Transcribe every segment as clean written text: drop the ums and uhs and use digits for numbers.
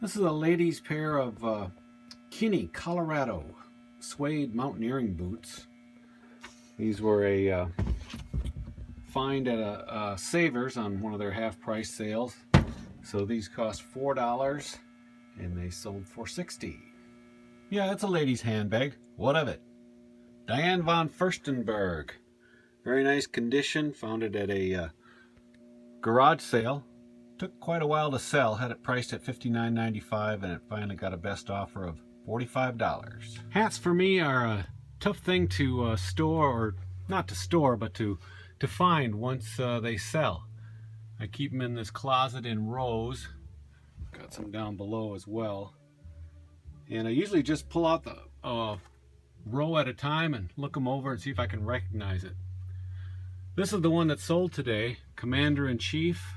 This is a ladies' pair of Kinney, Colorado suede mountaineering boots. These were a find at a Savers on one of their half-price sales. So these cost $4 and they sold for $60. Yeah, it's a lady's handbag. What of it? Diane von Furstenberg. Very nice condition. Found it at a garage sale. Took quite a while to sell. Had it priced at $59.95 and it finally got a best offer of $45. Hats for me are a tough thing to store, or not to store, but to find once they sell. I keep them in this closet in rows. Got some down below as well. And I usually just pull out the row at a time and look them over and see if I can recognize it. This is the one that sold today, Commander-in-Chief.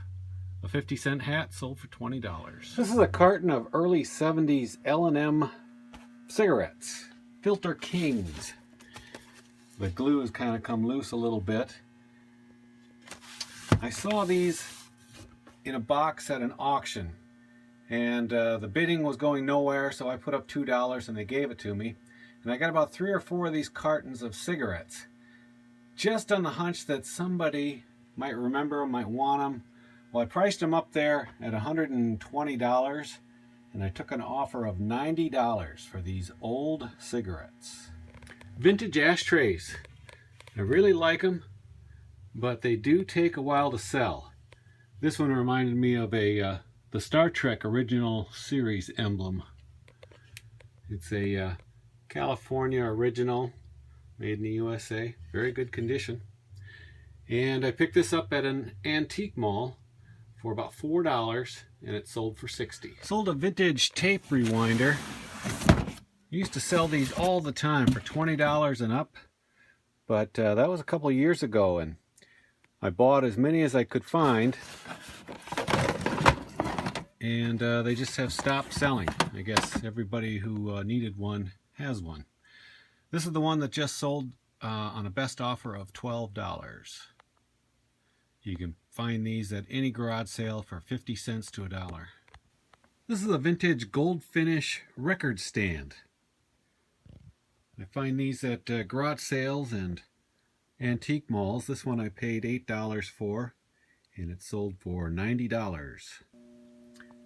A 50-cent hat sold for $20. This is a carton of early 70s L&M cigarettes, Filter Kings. The glue has kind of come loose a little bit. I saw these in a box at an auction, and the bidding was going nowhere, so I put up $2 and they gave it to me. And I got about 3 or 4 of these cartons of cigarettes, just on the hunch that somebody might remember them, might want them. Well, I priced them up there at $120, and I took an offer of $90 for these old cigarettes. Vintage ashtrays. I really like them, but they do take a while to sell. This one reminded me of the Star Trek original series emblem. It's a California original, made in the USA. Very good condition. And I picked this up at an antique mall for about $4, and it sold for $60. Sold a vintage tape rewinder. Used to sell these all the time for $20 and up, but that was a couple of years ago, and I bought as many as I could find, and they just have stopped selling. I guess everybody who needed one has one. This is the one that just sold on a best offer of $12. You can find these at any garage sale for 50 cents to $1. This is a vintage gold finish record stand. I find these at garage sales and antique malls. This one I paid $8 for, and it sold for $90.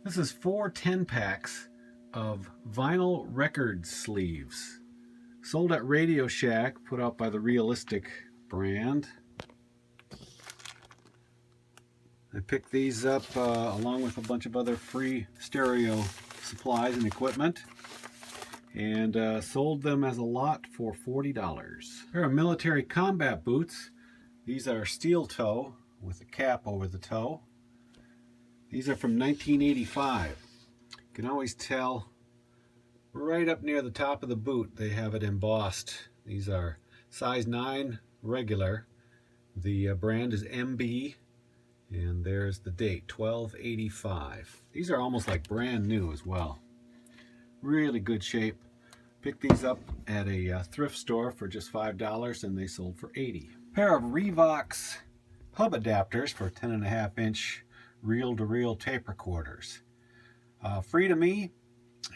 This is 4 10-packs of vinyl record sleeves. Sold at Radio Shack, put out by the Realistic brand. I picked these up along with a bunch of other free stereo supplies and equipment, and sold them as a lot for $40. Here are military combat boots. These are steel toe with a cap over the toe. These are from 1985. You can always tell right up near the top of the boot they have it embossed. These are size 9 regular. The brand is MB. And there's the date, 12/85. These are almost like brand new as well. Really good shape. Picked these up at a thrift store for just $5, and they sold for $80. Pair of Revox hub adapters for 10.5-inch reel-to-reel tape recorders. Free to me,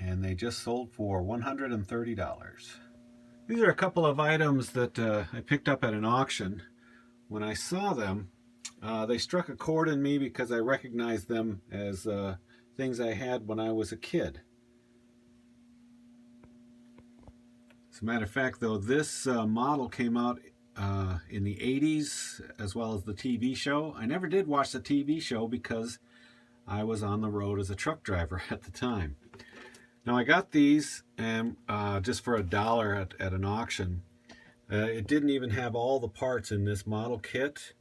and they just sold for $130. These are a couple of items that I picked up at an auction. When I saw them, they struck a chord in me because I recognized them as things I had when I was a kid. As a matter of fact, though, this model came out in the 80s as well as the TV show. I never did watch the TV show because I was on the road as a truck driver at the time. Now I got these and just for $1 at an auction. It didn't even have all the parts in this model kit.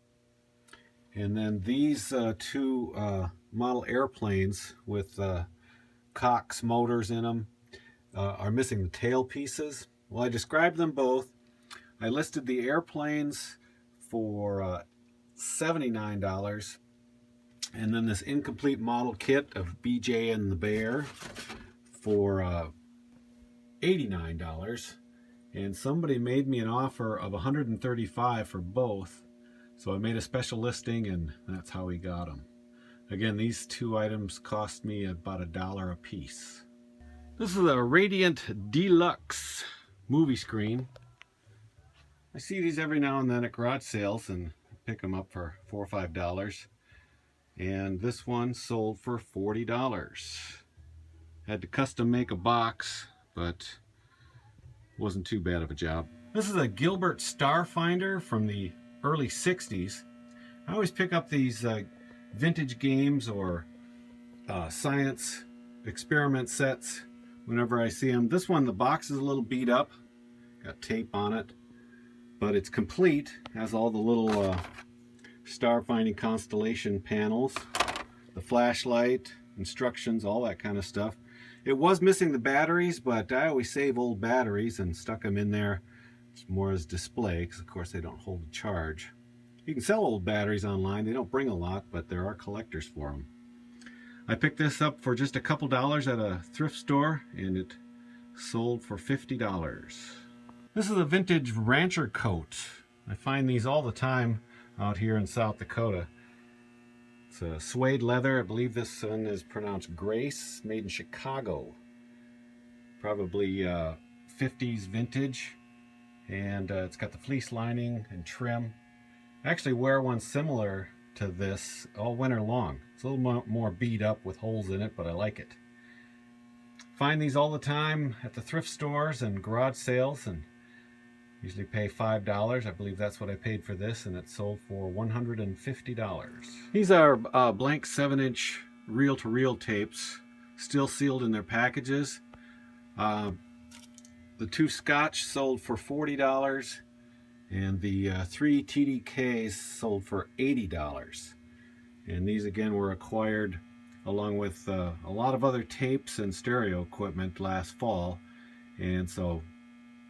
And then these 2 model airplanes with Cox motors in them are missing the tail pieces. Well, I described them both. I listed the airplanes for $79, and then this incomplete model kit of BJ and the Bear for $89. And somebody made me an offer of $135 for both. So I made a special listing, and that's how we got them. Again, these two items cost me about $1 a piece. This is a Radiant Deluxe movie screen. I see these every now and then at garage sales and pick them up for $4 or $5. And this one sold for $40. Had to custom make a box, but wasn't too bad of a job. This is a Gilbert Starfinder from the early 60s. I always pick up these vintage games or science experiment sets whenever I see them. This one, the box is a little beat up, got tape on it, but it's complete. Has all the little star finding constellation panels, the flashlight, instructions, all that kind of stuff. It was missing the batteries, but I always save old batteries and stuck them in there. It's more as display, because of course they don't hold a charge. You can sell old batteries online. They don't bring a lot, but there are collectors for them. I picked this up for just a couple dollars at a thrift store, and it sold for $50. This is a vintage rancher coat. I find these all the time out here in South Dakota. It's a suede leather. I believe this one is pronounced Grace, made in Chicago. Probably 50s vintage, and it's got the fleece lining and trim. I actually wear one similar to this all winter long. It's a little more beat up with holes in it, but I like it. Find these all the time at the thrift stores and garage sales, and usually pay $5. I believe that's what I paid for this, and it sold for $150. These are blank 7-inch reel-to-reel tapes, still sealed in their packages. The two Scotch sold for $40, and the 3 TDKs sold for $80. And these again were acquired along with a lot of other tapes and stereo equipment last fall, and so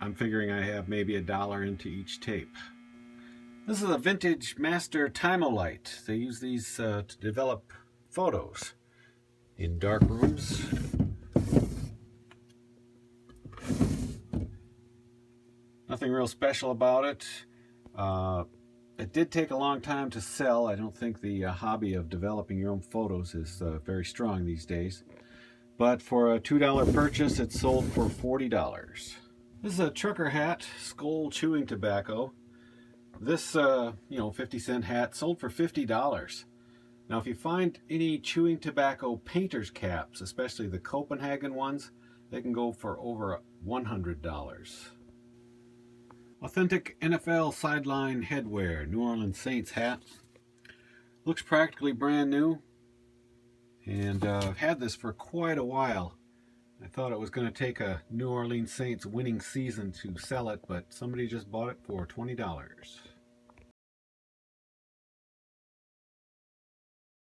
I'm figuring I have maybe $1 into each tape. This is a vintage Master Time-O-Lite. They use these to develop photos in dark rooms. Nothing real special about it. It did take a long time to sell. I don't think the hobby of developing your own photos is very strong these days. But for a $2 purchase, it sold for $40. This is a trucker hat, Skoal chewing tobacco. This, 50-cent hat sold for $50. Now, if you find any chewing tobacco painter's caps, especially the Copenhagen ones, they can go for over $100. Authentic NFL sideline headwear, New Orleans Saints hat. Looks practically brand new, and I've had this for quite a while. I thought it was going to take a New Orleans Saints winning season to sell it, but somebody just bought it for $20.